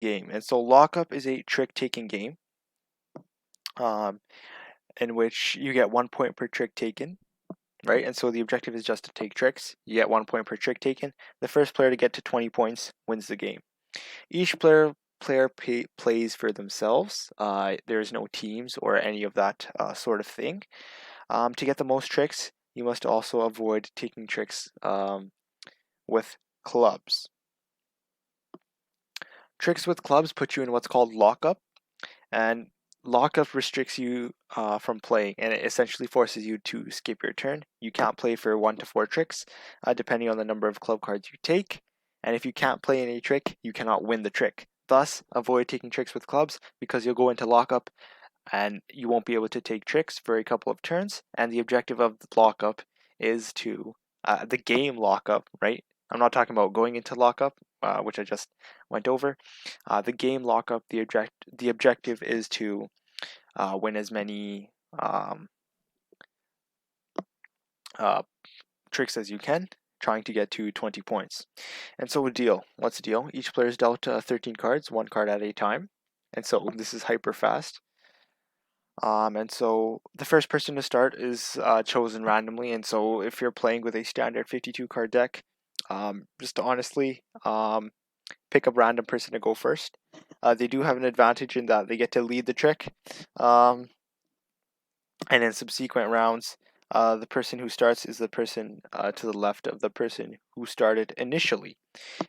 game. And so Lockup is a trick-taking game um, in which you get 1 point per trick taken, right? And so the objective is just to take tricks. You get 1 point per trick taken. The first player to get to 20 points wins the game. Each plays for themselves. There's no teams or any of that sort of thing. To get the most tricks, you must also avoid taking tricks with clubs. Tricks with clubs put you in what's called lockup, and lockup restricts you from playing, and it essentially forces you to skip your turn. You can't play for 1 to 4 tricks, depending on the number of club cards you take. And if you can't play any trick, you cannot win the trick. Thus, avoid taking tricks with clubs because you'll go into lockup and you won't be able to take tricks for a couple of turns. And the objective of the lockup is to the game lockup, right? I'm not talking about going into lockup, which I just went over. The game lockup, the objective is to win as many tricks as you can, trying to get to 20 points. And so a deal. What's the deal? Each player is dealt 13 cards, 1 card at a time. And so this is hyper fast. And so the first person to start is chosen randomly. And so if you're playing with a standard 52 card deck, just to honestly pick a random person to go first. They do have an advantage in that they get to lead the trick. And in subsequent rounds, the person who starts is the person to the left of the person who started initially.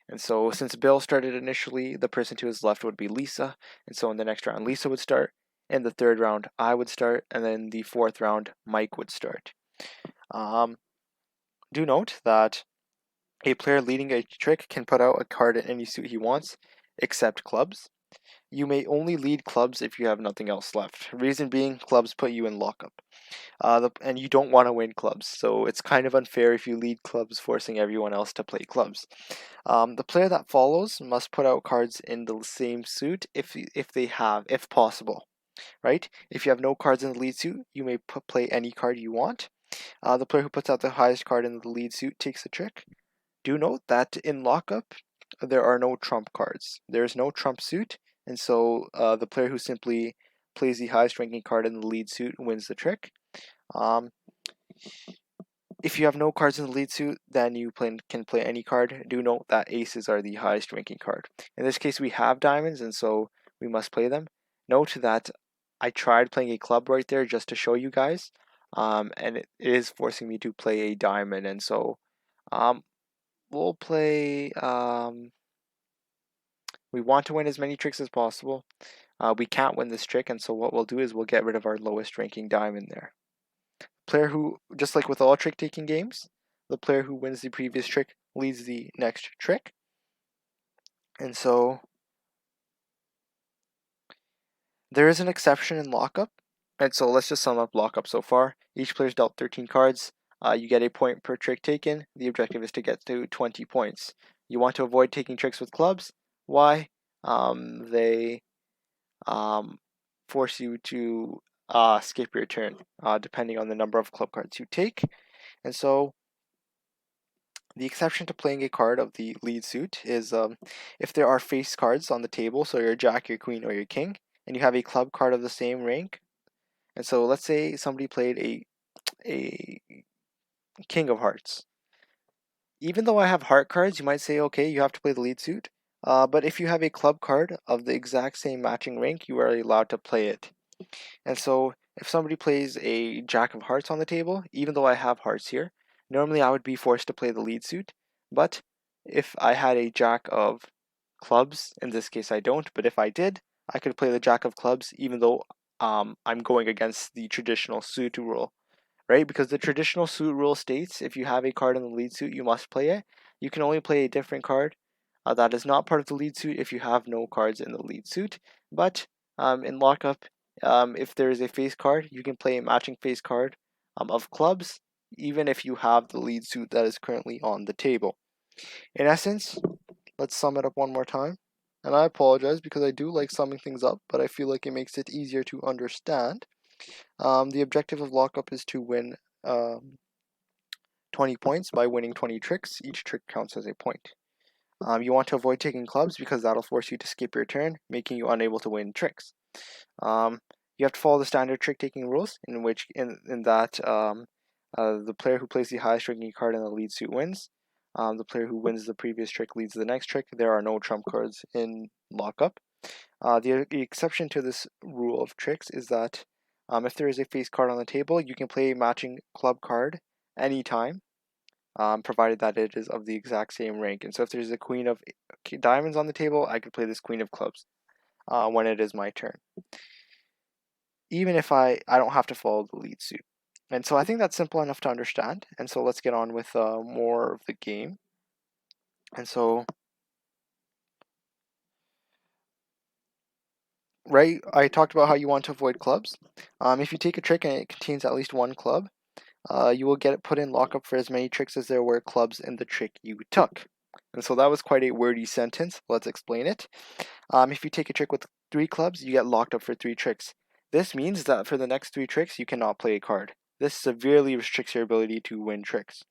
And so since Bill started initially, the person to his left would be Lisa. And so in the next round, Lisa would start. In the third round, I would start. And then the fourth round, Mike would start. Do note that a player leading a trick can put out a card in any suit he wants, except clubs. You may only lead clubs if you have nothing else left. Reason being, clubs put you in lockup. And you don't want to win clubs, so it's kind of unfair if you lead clubs, forcing everyone else to play clubs. The player that follows must put out cards in the same suit if possible, right? If you have no cards in the lead suit, you may play any card you want. The player who puts out the highest card in the lead suit takes the trick. Do note that in lockup, there are no trump cards. There is no trump suit, and so the player who simply plays the highest ranking card in the lead suit wins the trick. If you have no cards in the lead suit, then you can play any card. Do note that aces are the highest ranking card. In this case, we have diamonds, and so we must play them. Note that I tried playing a club right there just to show you guys, and it is forcing me to play a diamond, and so we'll play. We want to win as many tricks as possible. We can't win this trick, and so what we'll do is we'll get rid of our lowest ranking diamond there. Player who, just like with all trick-taking games, the player who wins the previous trick leads the next trick. And so there is an exception in lockup. And so let's just sum up lockup so far. Each player's dealt 13 cards. You get a point per trick taken. The objective is to get to 20 points. You want to avoid taking tricks with clubs. Why? They force you to skip your turn, depending on the number of club cards you take. And so the exception to playing a card of the lead suit is if there are face cards on the table, so your jack, your queen, or your king, and you have a club card of the same rank. And so let's say somebody played a king of hearts. Even though I have heart cards, you might say, okay, you have to play the lead suit. But if you have a club card of the exact same matching rank, you are allowed to play it. And so if somebody plays a jack of hearts on the table, even though I have hearts here, normally I would be forced to play the lead suit. But if I had a jack of clubs, in this case I don't, but if I did, I could play the jack of clubs even though I'm going against the traditional suit rule, right? Because the traditional suit rule states if you have a card in the lead suit, you must play it. You can only play a different card that is not part of the lead suit if you have no cards in the lead suit. But in lockup, if there is a face card, you can play a matching face card of clubs, even if you have the lead suit that is currently on the table. In essence, let's sum it up one more time. And I apologize because I do like summing things up, but I feel like it makes it easier to understand. The objective of lockup is to win 20 points by winning 20 tricks. Each trick counts as a point. You want to avoid taking clubs because that'll force you to skip your turn, making you unable to win tricks. You have to follow the standard trick-taking rules, in that the player who plays the highest ranking card in the lead suit wins. The player who wins the previous trick leads the next trick. There are no trump cards in Lockup. The exception to this rule of tricks is that if there is a face card on the table, you can play a matching club card anytime, provided that it is of the exact same rank. And so if there's a queen of diamonds on the table, I could play this queen of clubs when it is my turn, even if I don't have to follow the lead suit. And so I think that's simple enough to understand. And so let's get on with more of the game. And so, right, I talked about how you want to avoid clubs. If you take a trick and it contains at least one club, you will get it put in lockup for as many tricks as there were clubs in the trick you took. And so that was quite a wordy sentence. Let's explain it. If you take a trick with 3 clubs, you get locked up for 3 tricks. This means that for the next 3 tricks, you cannot play a card. This severely restricts your ability to win tricks.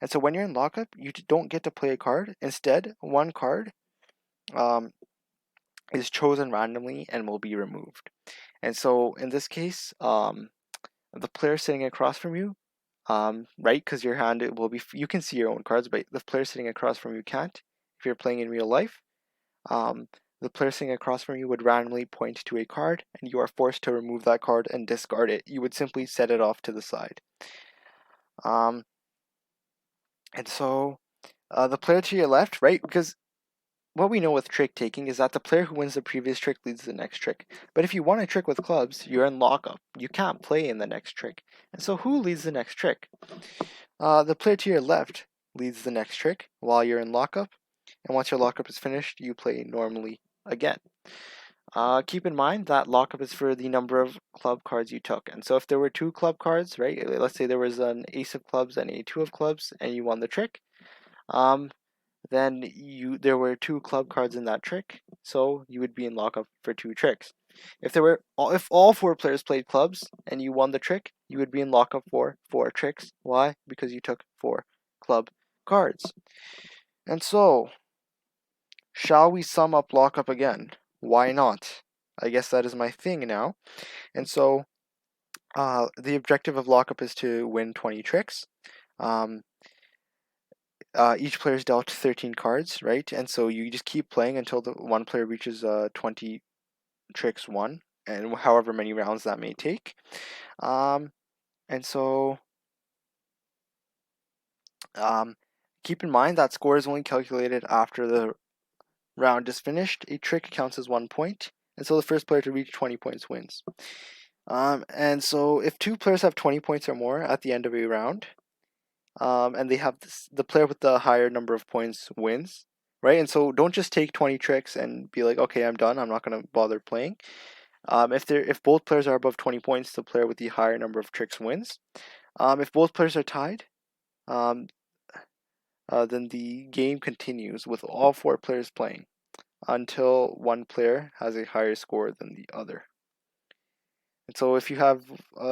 And so when you're in lockup, you don't get to play a card. Instead, one card um, is chosen randomly and will be removed. And so in this case, the player sitting across from you, right, because your hand will be, you can see your own cards, but the player sitting across from you can't if you're playing in real life. The player sitting across from you would randomly point to a card, and you are forced to remove that card and discard it. You would simply set it off to the side. Um, and so the player to your left, right, because what we know with trick taking is that the player who wins the previous trick leads the next trick. But if you want a trick with clubs, you're in lockup. You can't play in the next trick. And so who leads the next trick? The player to your left leads the next trick while you're in lockup. And once your lockup is finished, you play normally again. Keep in mind that lockup is for the number of club cards you took. And so if there were 2 club cards, right, let's say there was an ace of clubs and a 2 of clubs, and you won the trick, then there were 2 club cards in that trick, so you would be in lockup for 2 tricks. If all 4 players played clubs and you won the trick, you would be in lockup for 4 tricks. Why? Because you took 4 club cards. And so, shall we sum up lockup again? Why not? I guess that is my thing now. And so, the objective of lockup is to win 20 tricks. Each player is dealt 13 cards, right? And so you just keep playing until the one player reaches 20 tricks won, and however many rounds that may take. And so keep in mind that score is only calculated after the round is finished. A trick counts as 1 point, and so the first player to reach 20 points wins. And so if 2 players have 20 points or more at the end of a round, and they have the player with the higher number of points wins, right? And so don't just take 20 tricks and be like, okay, I'm done. I'm not going to bother playing. If both players are above 20 points, the player with the higher number of tricks wins. If both players are tied, um, then the game continues with all 4 players playing until one player has a higher score than the other. And so if you have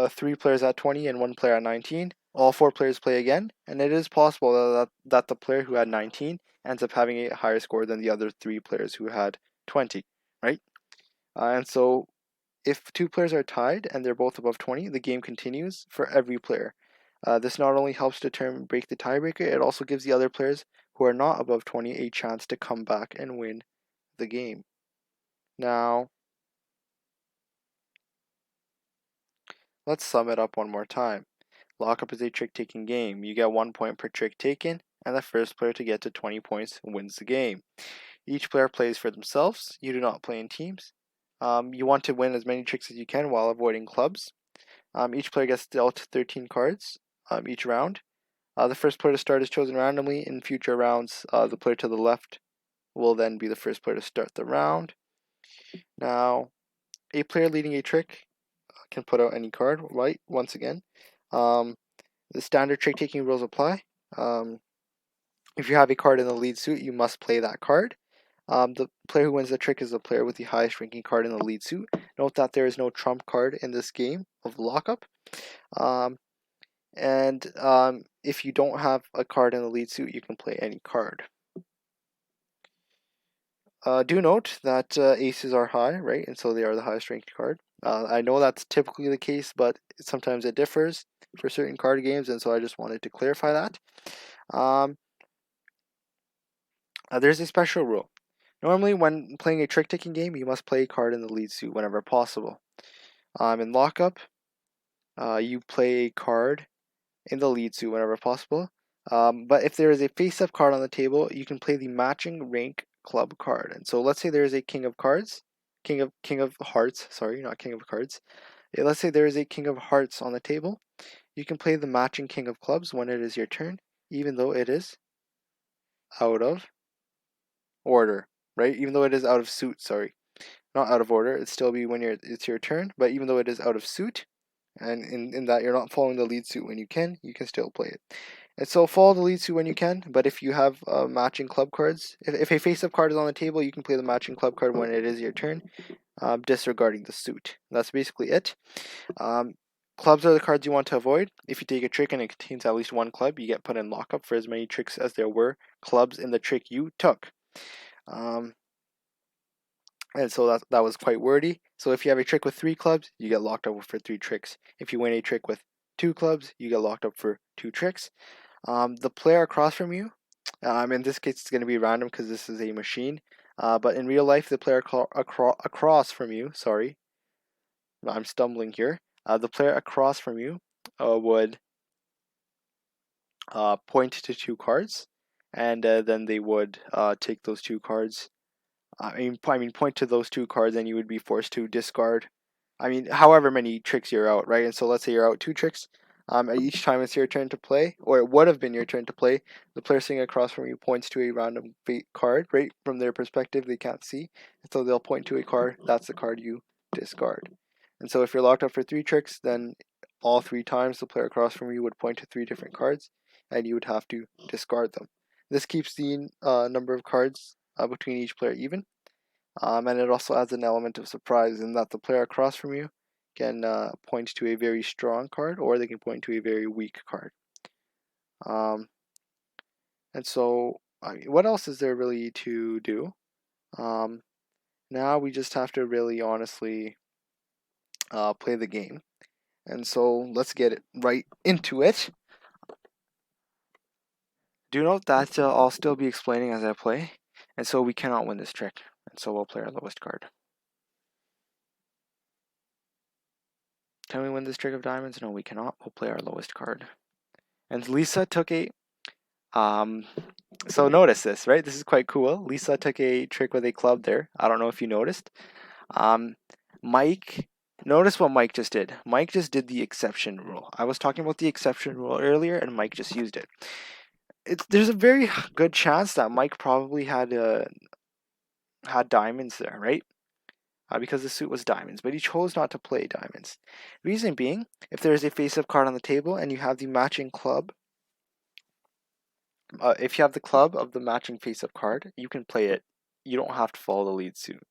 3 players at 20 and 1 player at 19, all 4 players play again, and it is possible that the player who had 19 ends up having a higher score than the other 3 players who had 20, right? And so if 2 players are tied and they're both above 20, the game continues for every player. This not only helps break the tiebreaker, it also gives the other players who are not above 20 a chance to come back and win the game. Now, let's sum it up one more time. Lockup is a trick-taking game. You get 1 point per trick taken, and the first player to get to 20 points wins the game. Each player plays for themselves. You do not play in teams. You want to win as many tricks as you can while avoiding clubs. Each player gets dealt 13 cards each round. The first player to start is chosen randomly. In future rounds, the player to the left will then be the first player to start the round. Now, a player leading a trick can put out any card, right? Once again. The standard trick-taking rules apply. If you have a card in the lead suit, you must play that card. The player who wins the trick is the player with the highest ranking card in the lead suit. Note that there is no trump card in this game of lockup. And if you don't have a card in the lead suit, you can play any card. Do note that aces are high, right? And so they are the highest ranked card. I know that's typically the case, but sometimes it differs for certain card games, and so I just wanted to clarify that. Um, there's a special rule. Normally, when playing a trick-taking game, you must play a card in the lead suit whenever possible. In Lockup, you play a card in the lead suit whenever possible. But if there is a face-up card on the table, you can play the matching rank club card. And so let's say there is a king of cards, king of hearts, sorry, not king of cards. Let's say there is a king of hearts on the table. You can play the matching king of clubs when it is your turn, even though it is out of order, right? Even though it is out of suit, sorry. Not out of order, it'd still be when it's your turn, but even though it is out of suit, and in that you're not following the lead suit when you can still play it. And so follow the lead suit when you can, but if you have matching club cards, if a face-up card is on the table, you can play the matching club card when it is your turn, disregarding the suit. That's basically it. Um, Clubs are the cards you want to avoid. If you take a trick and it contains at least one club, you get put in lockup for as many tricks as there were clubs in the trick you took. Um, and so that was quite wordy. So if you have a trick with 3 clubs, you get locked up for 3 tricks. If you win a trick with 2 clubs, you get locked up for 2 tricks. The player across from you, in this case it's going to be random because this is a machine, but in real life the player across from you, sorry, I'm stumbling here, the player across from you would point to 2 cards, and then they would take those 2 cards. I mean, point to those 2 cards, and you would be forced to discard. I mean, however many tricks you're out, right? And so let's say you're out 2 tricks. Each time it's your turn to play, or it would have been your turn to play, the player sitting across from you points to a random card, right? From their perspective, they can't see, and so they'll point to a card. That's the card you discard. And so if you're locked up for 3 tricks, then all 3 times the player across from you would point to 3 different cards, and you would have to discard them. This keeps the number of cards between each player even. And it also adds an element of surprise in that the player across from you can point to a very strong card, or they can point to a very weak card. Um, and so, I mean, what else is there really to do? Um, Now we just have to really honestly play the game. And so let's get it right into it. Do note that I'll still be explaining as I play, and so we cannot win this trick. And so we'll play our lowest card. Can we win this trick of diamonds? No, we cannot. We'll play our lowest card. And Lisa took a so notice this, right? This is quite cool. Lisa took a trick with a club there. I don't know if you noticed. Um, Mike, notice what Mike just did. Mike just did the exception rule. I was talking about the exception rule earlier, and Mike just used it. There's a very good chance that Mike probably had diamonds there, right? Because the suit was diamonds, but he chose not to play diamonds. Reason being, if there is a face-up card on the table and you have the matching club, if you have the club of the matching face-up card, you can play it. You don't have to follow the lead suit.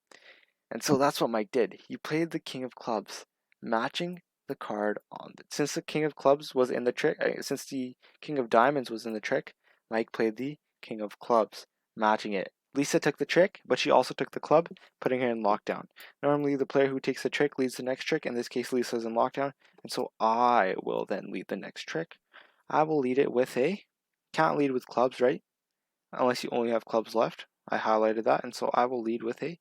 And so that's what Mike did. He played the king of clubs, matching the card on the, since the king of clubs was in the trick, since the king of diamonds was in the trick, Mike played the king of clubs, matching it. Lisa took the trick, but she also took the club, putting her in lockdown. Normally, the player who takes the trick leads the next trick. In this case, Lisa's in lockdown, and so I will then lead the next trick. I will lead it with a, can't lead with clubs, right? Unless you only have clubs left. I highlighted that, and so I will lead with a,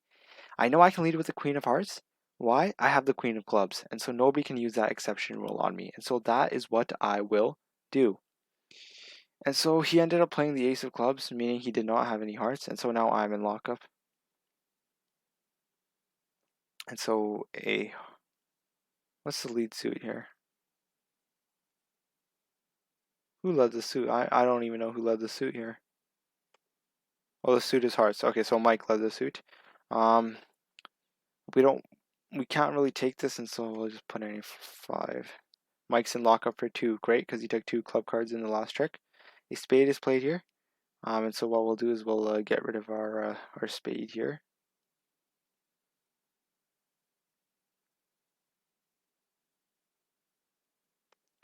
I know I can lead with the queen of hearts. Why? I have the queen of clubs, and so nobody can use that exception rule on me, and so that is what I will do. And so he ended up playing the ace of clubs, meaning he did not have any hearts, and so now I'm in lockup. And so what's the lead suit here? Who led the suit? I don't even know who led the suit here. Oh, the suit is hearts. Okay, so Mike led the suit. Um, we don't, we can't really take this, and so we'll just put in a 5. Mike's in lockup for 2. Great, because he took 2 club cards in the last trick. A spade is played here. And so what we'll do is we'll get rid of our spade here.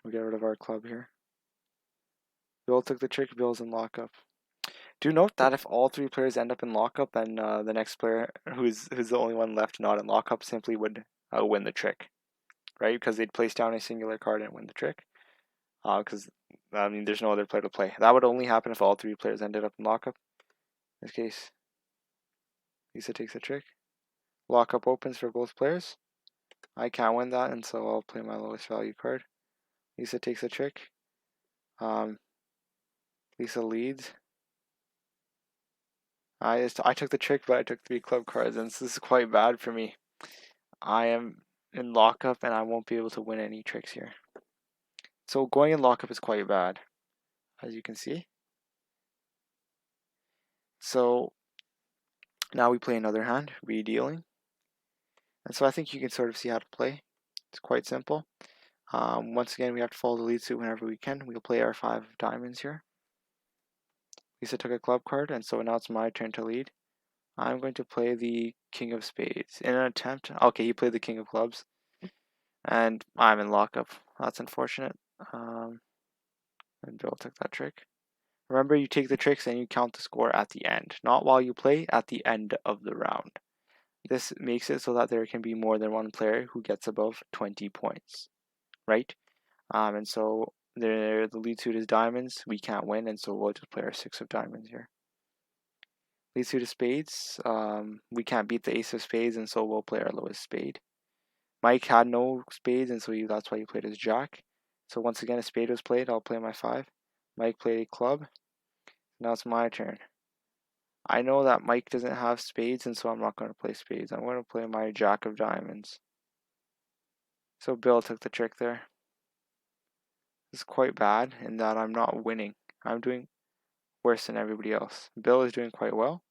We'll get rid of our club here. Bill took the trick. Bill's in lockup. Do note that if all three players end up in lockup, then the next player, who's the only one left not in lockup, simply would win the trick, right? Because they'd place down a singular card and win the trick. Because I mean, there's no other player to play. That would only happen if all three players ended up in lockup. In this case, Lisa takes the trick. Lockup opens for both players. I can't win that, and so I'll play my lowest value card. Lisa takes the trick. Lisa leads. I took the trick, but I took 3 club cards, and this is quite bad for me. I am in lockup, and I won't be able to win any tricks here. So going in lockup is quite bad, as you can see. So now we play another hand, redealing. And so I think you can sort of see how to play. It's quite simple. Once again, we have to follow the lead suit whenever we can. We'll play our 5 of diamonds here. Lisa took a club card, and so now it's my turn to lead. I'm going to play the king of spades in an attempt. Okay, he played the king of clubs, and I'm in lockup. That's unfortunate. And Bill took that trick. Remember, you take the tricks and you count the score at the end, not while you play, at the end of the round. This makes it so that there can be more than one player who gets above 20 points, right? And so the lead suit is diamonds. We can't win, and so we'll just play our 6 of diamonds here. Lead suit is spades. We can't beat the ace of spades, and so we'll play our lowest spade. Mike had no spades, and so that's why he played his jack. So once again, a spade was played. I'll play my 5. Mike played a club. Now it's my turn. I know that Mike doesn't have spades, and so I'm not going to play spades. I'm going to play my jack of diamonds. So Bill took the trick there. This is quite bad in that I'm not winning. I'm doing worse than everybody else. Bill is doing quite well.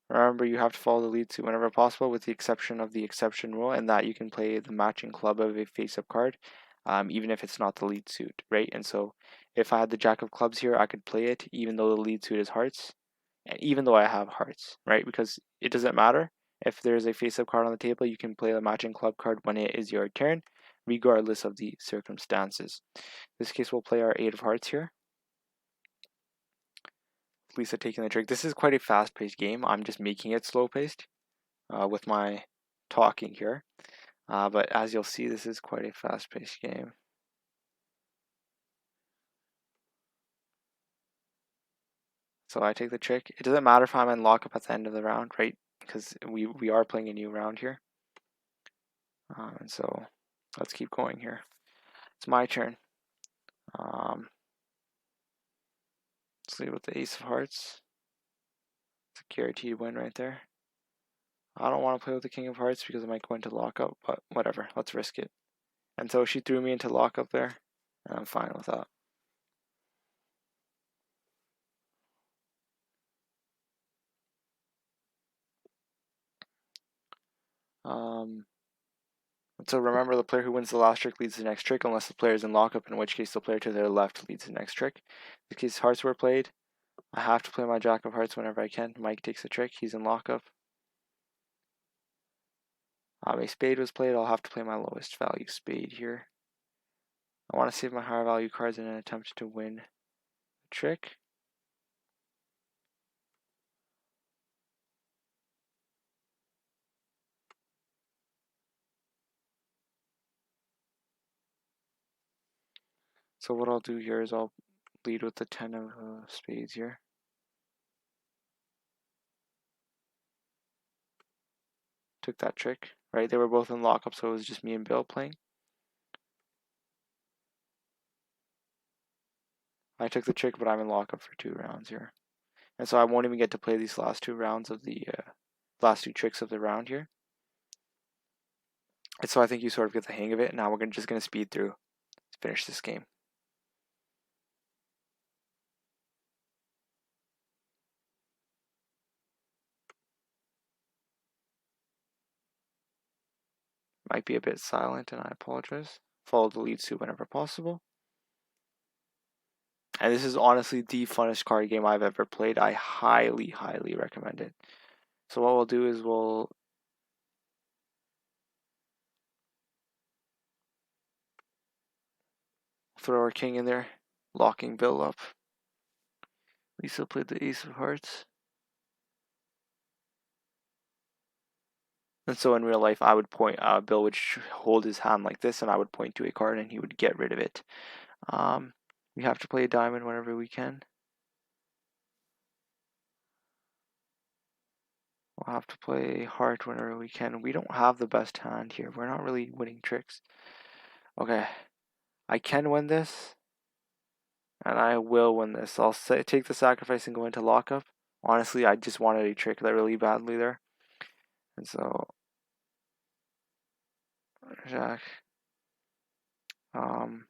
Remember, you have to follow the lead suit whenever possible, with the exception of the exception rule, and that you can play the matching club of a face-up card, even if it's not the lead suit, right? And so if I had the jack of clubs here, I could play it even though the lead suit is hearts, and even though I have hearts, right? Because it doesn't matter. If there's a face-up card on the table, you can play the matching club card when it is your turn, regardless of the circumstances. In this case, we'll play our 8 of hearts here. Lisa taking the trick. This is quite a fast-paced game. I'm just making it slow-paced with my talking here. But as you'll see, this is quite a fast-paced game. So I take the trick. It doesn't matter if I'm in lockup at the end of the round, right? Because we are playing a new round here. And so let's keep going here. It's my turn. Let's lead with the ace of hearts. It's a guaranteed win right there. I don't want to play with the king of hearts because I might go into lockup, but whatever, let's risk it. And so she threw me into lockup there, and I'm fine with that. So remember, the player who wins the last trick leads the next trick, unless the player is in lockup, in which case the player to their left leads the next trick. In this case, hearts were played. I have to play my jack of hearts whenever I can. Mike takes a trick. He's in lockup. A spade was played. I'll have to play my lowest value spade here. I want to save my higher value cards in an attempt to win the trick. So what I'll do here is I'll lead with the 10 of spades here. Took that trick, right? They were both in lockup, so it was just me and Bill playing. I took the trick, but I'm in lockup for 2 rounds here. And so I won't even get to play these last 2 rounds of the last 2 tricks of the round here. And so I think you sort of get the hang of it. Now we're just going to speed through to finish this game. Might be a bit silent, and I apologize. Follow the lead suit whenever possible. And this is honestly the funnest card game I've ever played. I highly, highly recommend it. So what we'll do is we'll throw our king in there, locking Bill up. Lisa played the ace of hearts. And so in real life, I would point, Bill would hold his hand like this, and I would point to a card, and he would get rid of it. We have to play a diamond whenever we can. We'll have to play heart whenever we can. We don't have the best hand here. We're not really winning tricks. Okay, I can win this, and I will win this. I'll take the sacrifice and go into lockup. Honestly, I just wanted a trick that really badly there. And so, Jack. Um,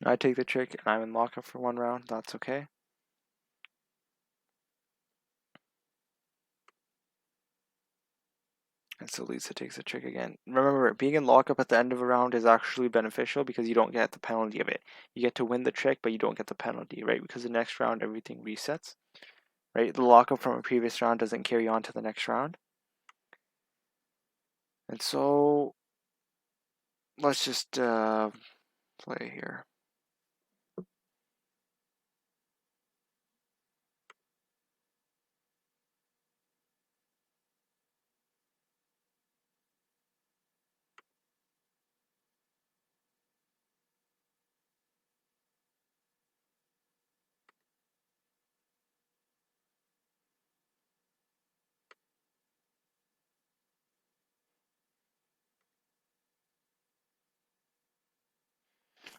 I take the trick, and I'm in lockup for 1 round. That's okay. And so Lisa takes a trick again. Remember, being in lockup at the end of a round is actually beneficial because you don't get the penalty of it. You get to win the trick, but you don't get the penalty, right? Because the next round, everything resets, right? The lockup from a previous round doesn't carry on to the next round. And so, let's just play here.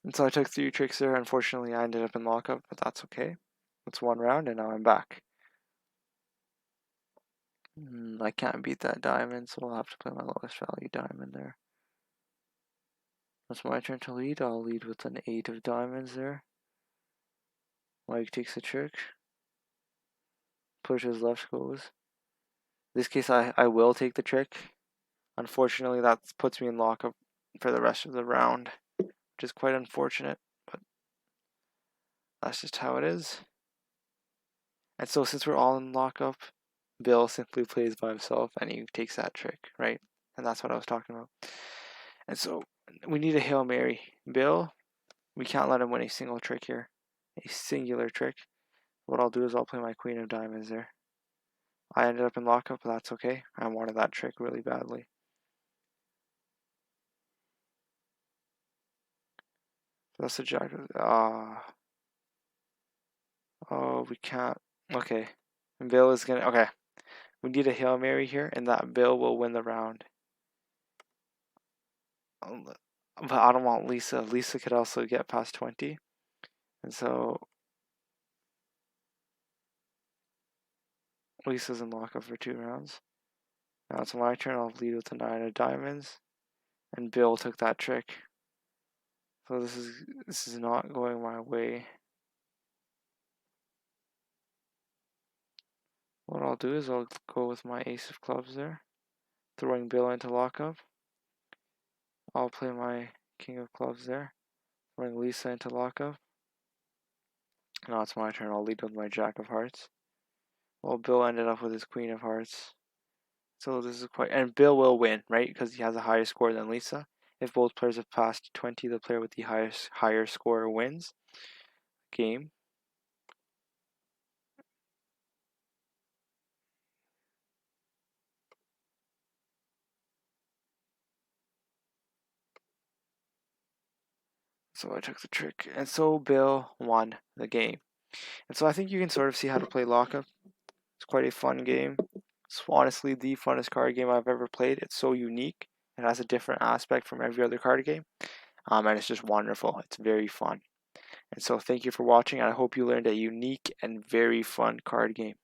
And so I took 3 tricks there. Unfortunately, I ended up in lockup, but that's okay. It's 1 round, and now I'm back. I can't beat that diamond, so I'll have to play my lowest value diamond there. It's my turn to lead. I'll lead with an 8 of diamonds there. Mike takes a trick. Pushes left goes. In this case, I will take the trick. Unfortunately, that puts me in lockup for the rest of the round, which is quite unfortunate, but that's just how it is. And so since we're all in lockup, Bill simply plays by himself and he takes that trick, right? And that's what I was talking about. And so we need a Hail Mary. Bill, we can't let him win a single trick here. A singular trick. What I'll do is I'll play my Queen of Diamonds there. I ended up in lockup, but that's okay. I wanted that trick really badly. So that's a jack. Oh, we can't. Okay. Bill is gonna. Okay. We need a Hail Mary here, and that Bill will win the round. But I don't want Lisa. Lisa could also get past 20. And so Lisa's in lockup for 2 rounds. Now it's my turn. I'll lead with the 9 of diamonds. And Bill took that trick. So this is not going my way. What I'll do is I'll go with my ace of clubs there, throwing Bill into lockup. I'll play my king of clubs there, throwing Lisa into lockup. Now it's my turn. I'll lead with my jack of hearts. Well, Bill ended up with his queen of hearts. So this is quite, and Bill will win, right? Because he has a higher score than Lisa. If both players have passed 20, the player with the higher score wins game. So I took the trick, and so Bill won the game. And so I think you can sort of see how to play lockup. It's quite a fun game. It's honestly the funnest card game I've ever played. It's so unique. It has a different aspect from every other card game. And it's just wonderful. It's very fun. And so thank you for watching, and I hope you learned a unique and very fun card game.